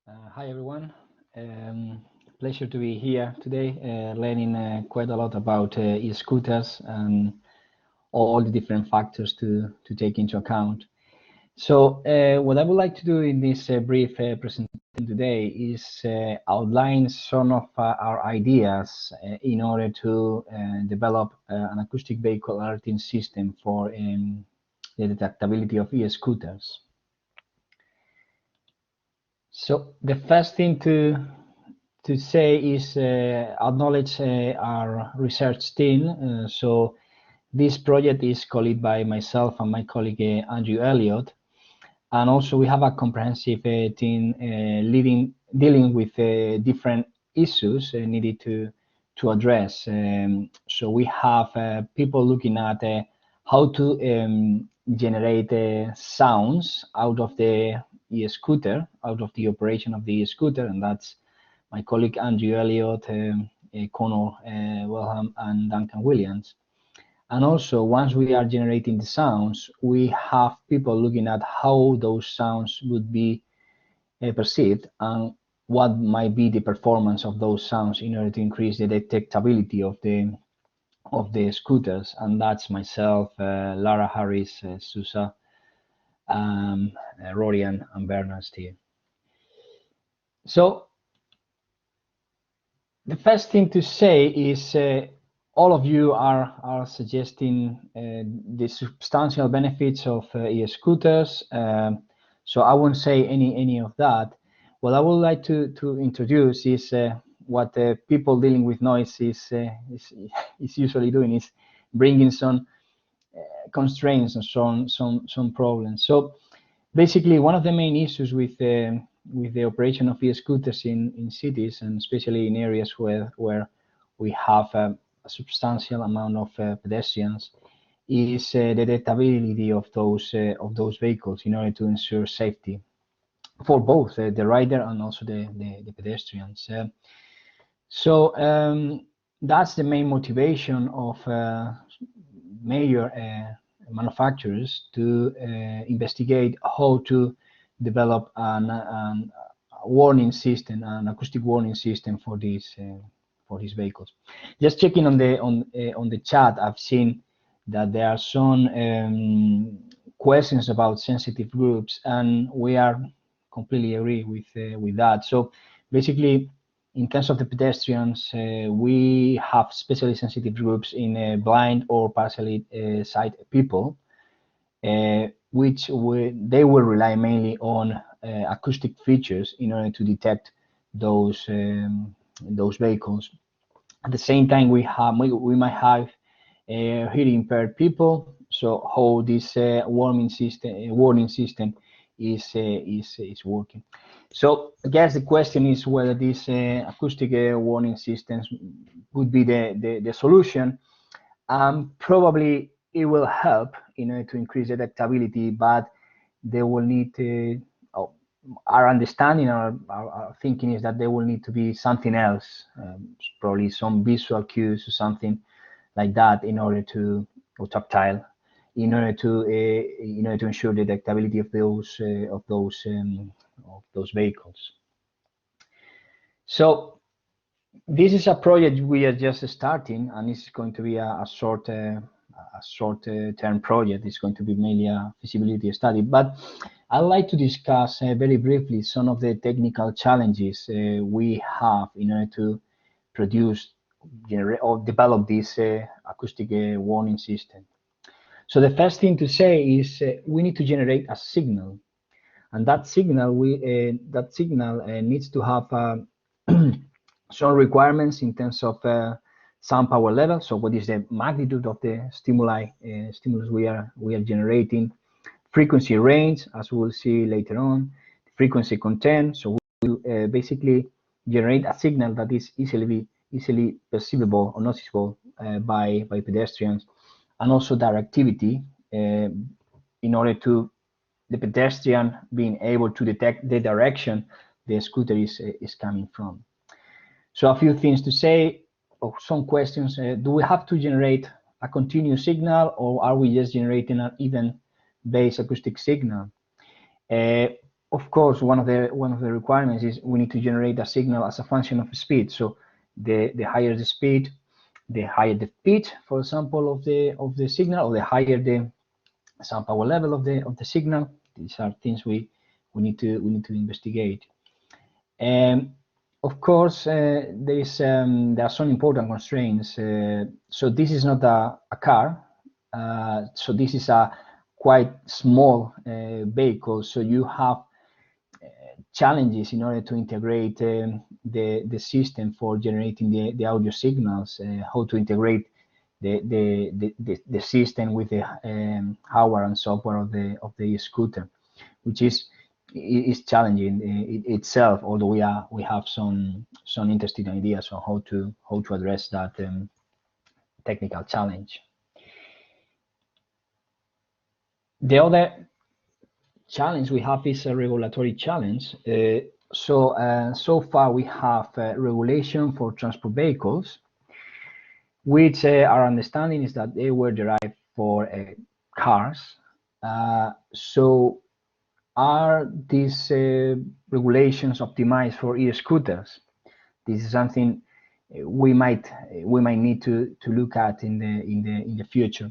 Hi everyone. Um, Pleasure to be here today, learning quite a lot about e-scooters and all the different factors to take into account. So what I would like to do in this brief presentation today is outline some of our ideas in order to develop an acoustic vehicle alerting system for the detectability of e-scooters. So the first thing to say is acknowledge our research team. So this project is called by myself and my colleague Andrew Elliott, and also we have a comprehensive team dealing with different issues needed to address. So we have people looking at how to generate sounds out of the e-scooter, out of the operation of the e-scooter, and that's my colleague Andrew Elliott, Connor Wilhelm, and Duncan Williams. And also, once we are generating the sounds, we have people looking at how those sounds would be perceived and what might be the performance of those sounds in order to increase the detectability of the scooters. And that's myself, Lara Harris, Susa, Rory, and Bernard here. So the first thing to say is all of you are suggesting the substantial benefits of e-scooters. So I won't say any of that. What I would like to introduce is what people dealing with noise is usually doing is bringing some constraints and some problems. So basically, one of the main issues with the operation of e-scooters in cities, and especially in areas where we have a substantial amount of pedestrians, is the detectability of those vehicles in order to ensure safety for both the rider and also the pedestrians. So that's the main motivation of major manufacturers to investigate how to develop a warning system, an acoustic warning system for these vehicles. Just checking on the chat, I've seen that there are some questions about sensitive groups, and we are completely agree with that. So basically, in terms of the pedestrians, we have especially sensitive groups in blind or partially sight people, which they will rely mainly on acoustic features in order to detect those vehicles. At the same time, we might have hearing impaired people. So how this warning system is working. So I guess the question is whether these acoustic warning systems would be the solution. Probably it will help in order to increase detectability, but they will need to, our understanding, our thinking is that there will need to be something else, probably some visual cues or something like that in order to, or tactile, in order to ensure the detectability of those vehicles. So this is a project we are just starting, and this is going to be a short-term project. It's going to be mainly a feasibility study, but I'd like to discuss very briefly some of the technical challenges we have in order to produce or develop this acoustic warning system. So the first thing to say is we need to generate a signal, and that signal needs to have some requirements in terms of sound power level. So what is the magnitude of the stimulus we are generating? Frequency range, as we will see later on. Frequency content. So we will basically generate a signal that is easily perceivable or noticeable by pedestrians, and also directivity in order to the pedestrian being able to detect the direction the scooter is coming from. So a few things to say, or some questions. Do we have to generate a continuous signal, or are we just generating an even base acoustic signal? Of course, one of the requirements is we need to generate a signal as a function of speed. So the higher the speed, the higher the pitch, for example, of the signal, or the higher the sound power level of the signal. These are things we need to investigate. Of course, there are some important constraints. So this is not a car. So this is a quite small vehicle. So you have challenges in order to integrate the system for generating the audio signals, how to integrate the system with the hardware and software of the scooter, which is challenging itself. Although we have some interesting ideas on how to address that technical challenge. The other challenge we have is a regulatory challenge. So far we have regulation for transport vehicles, which our understanding is that they were derived for cars. So are these regulations optimized for e-scooters? This is something we might need to look at in the future.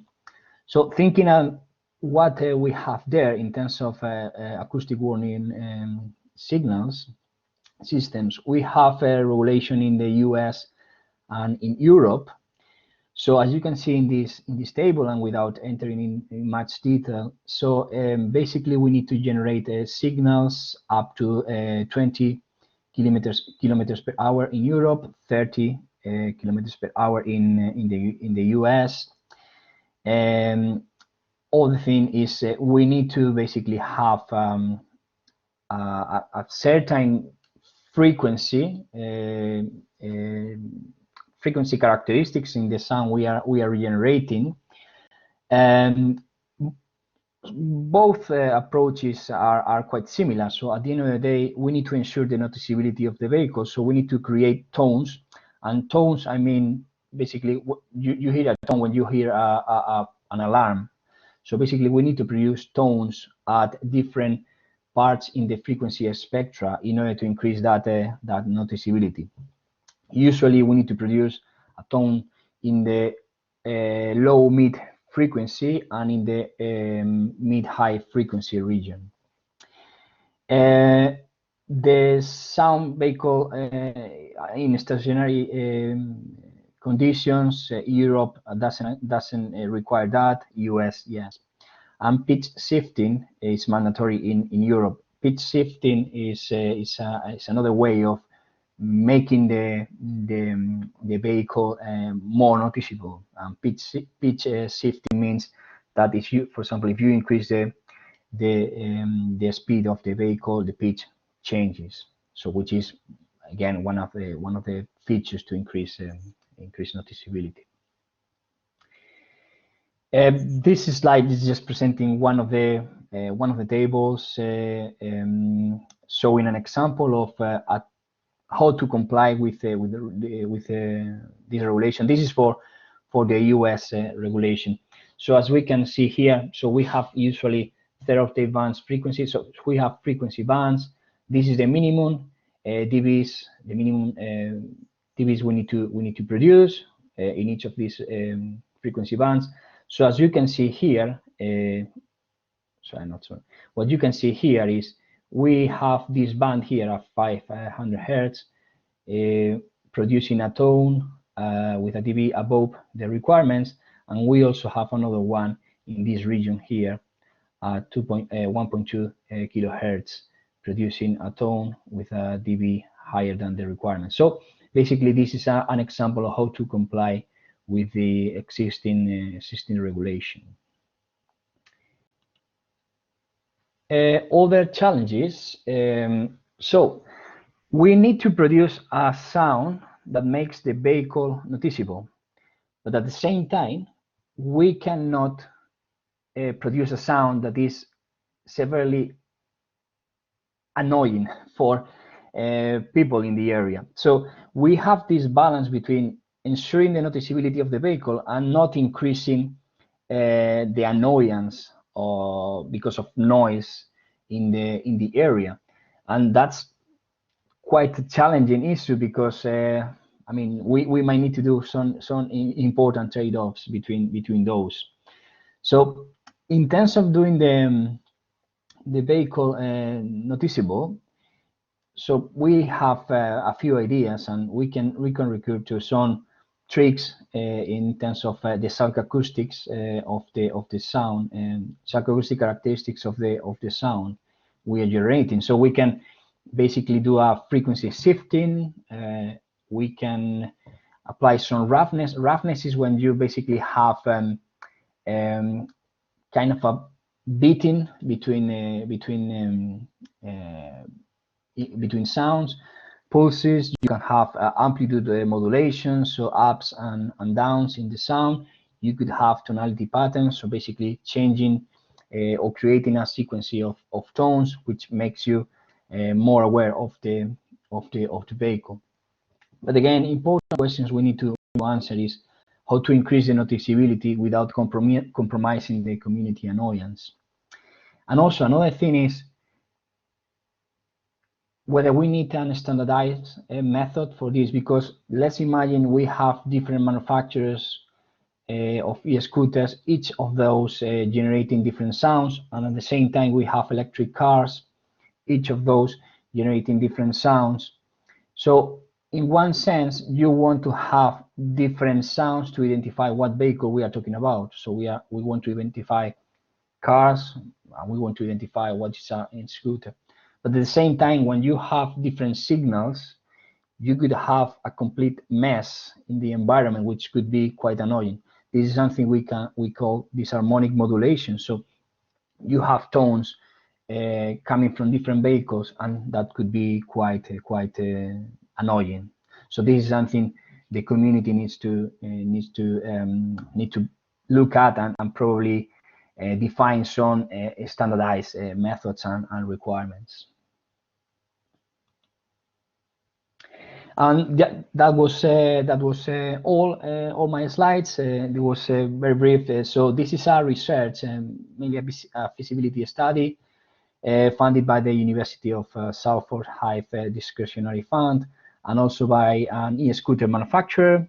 So thinking of what we have there in terms of acoustic warning signals systems, we have a regulation in the US and in Europe. So as you can see in this table, and without entering in much detail, so basically we need to generate signals up to 20 kilometers per hour in Europe, 30 kilometers per hour in the US. All the thing is we need to basically have a certain frequency frequency characteristics in the sound we are generating. Both approaches are quite similar. So at the end of the day, we need to ensure the noticeability of the vehicle. So we need to create tones, and tones, I mean, basically you hear a tone when you hear an alarm. So basically we need to produce tones at different parts in the frequency spectra in order to increase that noticeability. Usually we need to produce a tone in the low mid frequency and in the mid high frequency region. The sound vehicle in stationary conditions, Europe doesn't require that. US, yes. And pitch shifting is mandatory in Europe. Pitch shifting is another way of making the vehicle more noticeable. Pitch shifting means that if you, for example, if you increase the speed of the vehicle, the pitch changes. So, which is again one of the features to increase noticeability. This slide is just presenting one of the tables showing an example of how to comply with this regulation. This is for the US regulation. So as we can see here, so we have usually third octave bands frequency. So we have frequency bands. This is the minimum dBs, the minimum dBs we need to produce in each of these frequency bands. So as you can see here, what you can see here is we have this band here at 500 Hertz producing a tone with a dB above the requirements, and we also have another one in this region here at 1.2 kilohertz producing a tone with a dB higher than the requirement. So basically this is an example of how to comply with the existing regulation. Other challenges. So we need to produce a sound that makes the vehicle noticeable, but at the same time, we cannot produce a sound that is severely annoying for people in the area. So we have this balance between ensuring the noticeability of the vehicle and not increasing the annoyance or because of noise in the area, and that's quite a challenging issue because I mean we might need to do some important trade-offs between those. So in terms of doing the vehicle noticeable, so we have a few ideas, and we can recur to some tricks in terms of the psychoacoustics of the sound and psychoacoustic characteristics of the sound we are generating. So we can basically do a frequency shifting. We can apply some roughness. Roughness is when you basically have kind of a beating between sounds, pulses. You can have amplitude modulation, so ups and downs in the sound. You could have tonality patterns, so basically changing or creating a sequence of tones, which makes you more aware of the vehicle. But again, important questions we need to answer is how to increase the noticeability without compromising the community annoyance. And also another thing is whether we need a standardized method for this, because let's imagine we have different manufacturers of e-scooters, each of those generating different sounds, and at the same time we have electric cars, each of those generating different sounds. So in one sense, you want to have different sounds to identify what vehicle we are talking about. So we want to identify cars, and we want to identify what is a scooter. But at the same time, when you have different signals, you could have a complete mess in the environment, which could be quite annoying. This is something we call disharmonic modulation. So you have tones coming from different vehicles, and that could be quite annoying. So this is something the community needs to look at and probably define some standardized methods and requirements. And that was all my slides. It was very brief. So this is our research, maybe a feasibility study funded by the University of Salford Hive Discretionary Fund, and also by an e-scooter manufacturer.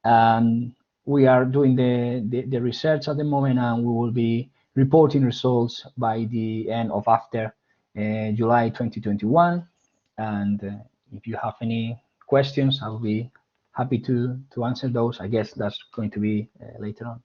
And we are doing the research at the moment, and we will be reporting results by the end of after July 2021. And if you have any questions, I'll be happy to answer those. I guess that's going to be later on.